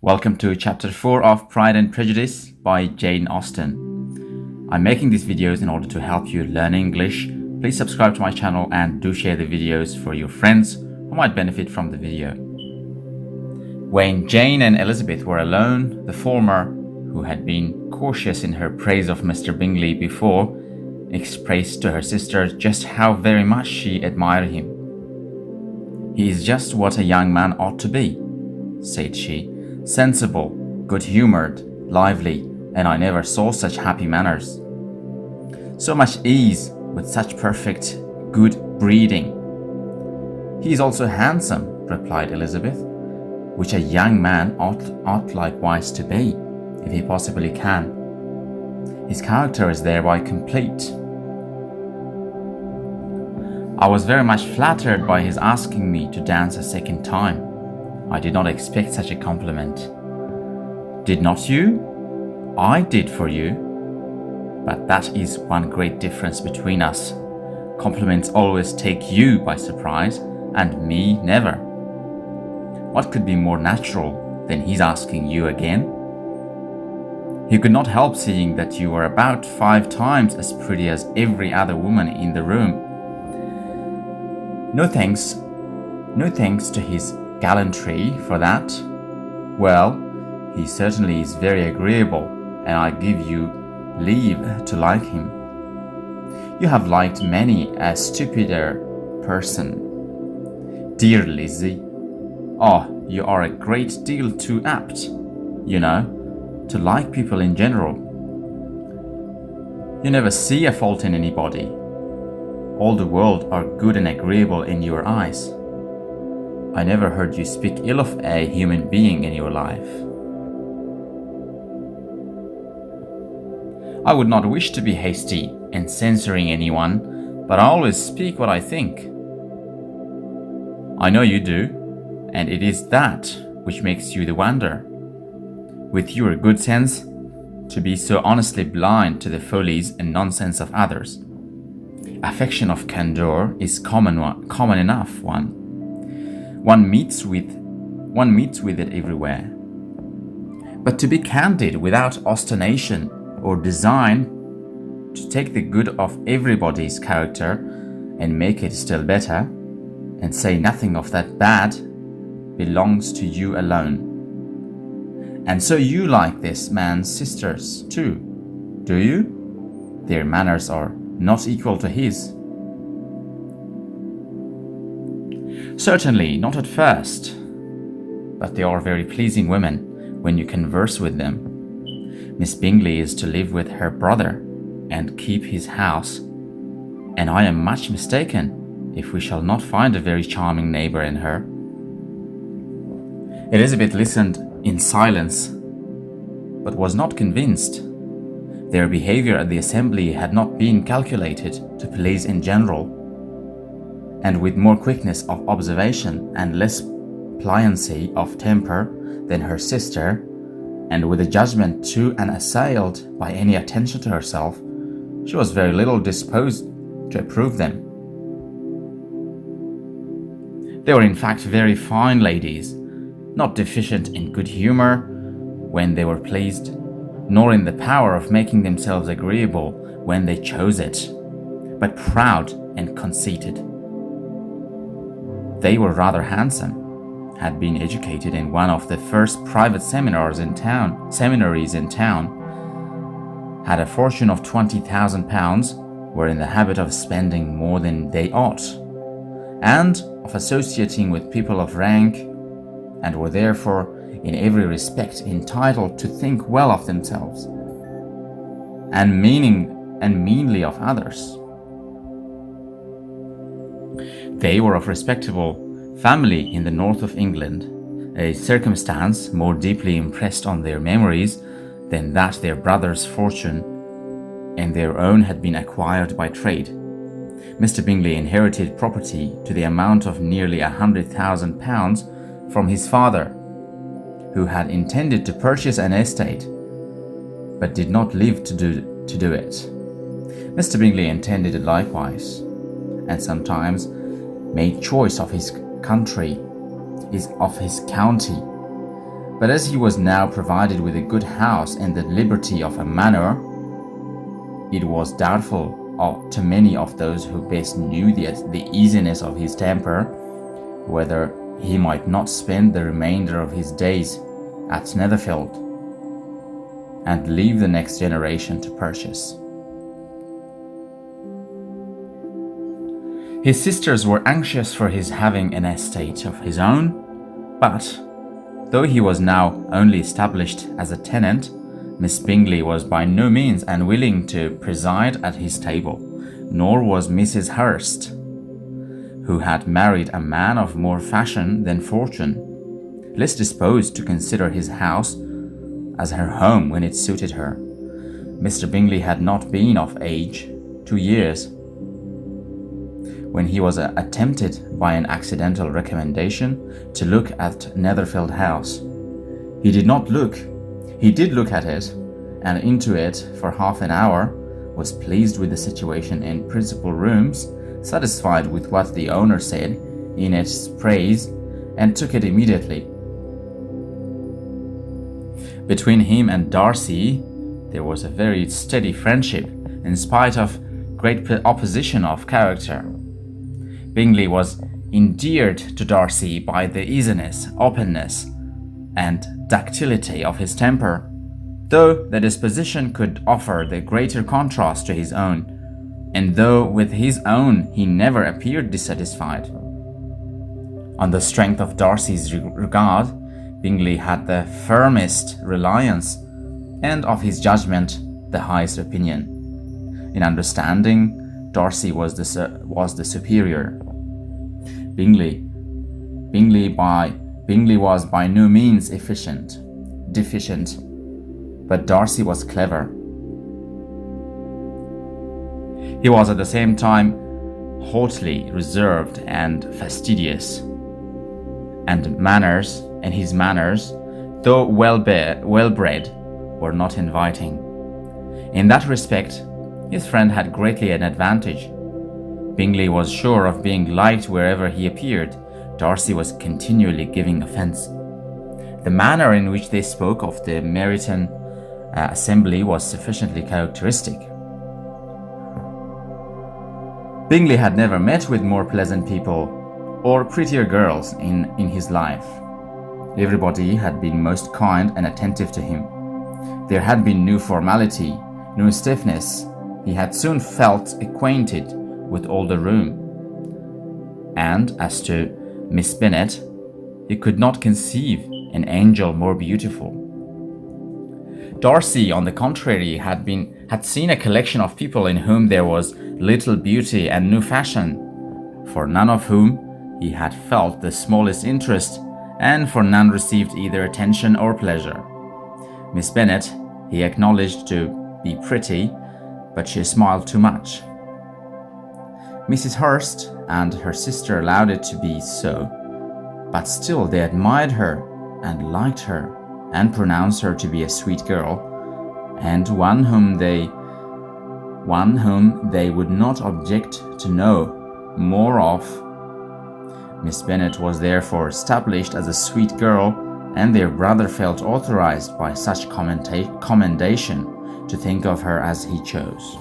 Welcome to Chapter 4 of Pride and Prejudice by Jane Austen. I'm making these videos in order to help you learn English. Please subscribe to my channel and do share the videos for your friends who might benefit from the video. When Jane and Elizabeth were alone, the former, who had been cautious in her praise of Mr. Bingley before, expressed to her sister just how very much she admired him. "He is just what a young man ought to be," said she. "Sensible, good-humoured, lively, and I never saw such happy manners. So much ease, with such perfect good breeding." "He is also handsome," replied Elizabeth, "which a young man ought likewise to be, if he possibly can. His character is thereby complete." "I was very much flattered by his asking me to dance a second time. I did not expect such a compliment." "Did not you? I did for you. But that is one great difference between us. Compliments always take you by surprise, and me never. What could be more natural than his asking you again? He could not help seeing that you were about 5 times as pretty as every other woman in the room. No thanks to his gallantry for that. Well, he certainly is very agreeable, and I give you leave to like him. You have liked many a stupider person. Dear Lizzie, you are a great deal too apt, you know, to like people in general. You never see a fault in anybody. All the world are good and agreeable in your eyes. I never heard you speak ill of a human being in your life." "I would not wish to be hasty in censoring anyone, but I always speak what I think." "I know you do, and it is that which makes you the wonder, with your good sense, to be so honestly blind to the follies and nonsense of others. Affection of candour is common enough. One meets with it everywhere. But to be candid without ostentation or design, to take the good of everybody's character and make it still better, and say nothing of that bad, belongs to you alone. And so you like this man's sisters too, do you? Their manners are not equal to his." "Certainly not at first, but they are very pleasing women when you converse with them. Miss Bingley is to live with her brother and keep his house, and I am much mistaken if we shall not find a very charming neighbour in her." Elizabeth listened in silence, but was not convinced. Their behaviour at the assembly had not been calculated to please in general, and with more quickness of observation and less pliancy of temper than her sister, and with a judgment too unassailed by any attention to herself, she was very little disposed to approve them. They were in fact very fine ladies, not deficient in good humour when they were pleased, nor in the power of making themselves agreeable when they chose it, but proud and conceited. They were rather handsome, had been educated in one of the first private seminaries in town, had a fortune of £20,000, were in the habit of spending more than they ought, and of associating with people of rank, and were therefore in every respect entitled to think well of themselves, and meanly of others. They were of respectable family in the north of England, a circumstance more deeply impressed on their memories than that their brother's fortune and their own had been acquired by trade. Mr. Bingley inherited property to the amount of nearly £100,000 from his father, who had intended to purchase an estate, but did not live to do it. Mr. Bingley intended it likewise, and sometimes made choice of his county, But as he was now provided with a good house and the liberty of a manor, it was doubtful to many of those who best knew the easiness of his temper, whether he might not spend the remainder of his days at Netherfield and leave the next generation to purchase. His sisters were anxious for his having an estate of his own, but though he was now only established as a tenant, Miss Bingley was by no means unwilling to preside at his table, nor was Mrs. Hurst, who had married a man of more fashion than fortune, less disposed to consider his house as her home when it suited her. Mr. Bingley had not been of age 2 years when he was attempted by an accidental recommendation to look at Netherfield House. He did look at it and into it for half an hour, was pleased with the situation in principal rooms, satisfied with what the owner said in its praise, and took it immediately. Between him and Darcy there was a very steady friendship, in spite of great opposition of character. Bingley was endeared to Darcy by the easiness, openness, and ductility of his temper, though the disposition could offer the greater contrast to his own, and though with his own he never appeared dissatisfied. On the strength of Darcy's regard, Bingley had the firmest reliance, and of his judgment the highest opinion. In understanding, Darcy was the superior. Bingley was by no means deficient, but Darcy was clever. He was at the same time haughtily reserved and fastidious, and his manners, though well-bred, were not inviting. In that respect, his friend had greatly an advantage. Bingley was sure of being liked wherever he appeared. Darcy was continually giving offence. The manner in which they spoke of the Meryton assembly was sufficiently characteristic. Bingley had never met with more pleasant people or prettier girls in his life. Everybody had been most kind and attentive to him. There had been no formality, no stiffness. He had soon felt acquainted with all the room. And as to Miss Bennet, he could not conceive an angel more beautiful. Darcy, on the contrary, had seen a collection of people in whom there was little beauty and no fashion, for none of whom he had felt the smallest interest, and for none received either attention or pleasure. Miss Bennet he acknowledged to be pretty, but she smiled too much. Mrs. Hurst and her sister allowed it to be so, but still they admired her and liked her, and pronounced her to be a sweet girl, and one whom they would not object to know more of. Miss Bennet was therefore established as a sweet girl, and their brother felt authorized by such commendation to think of her as he chose.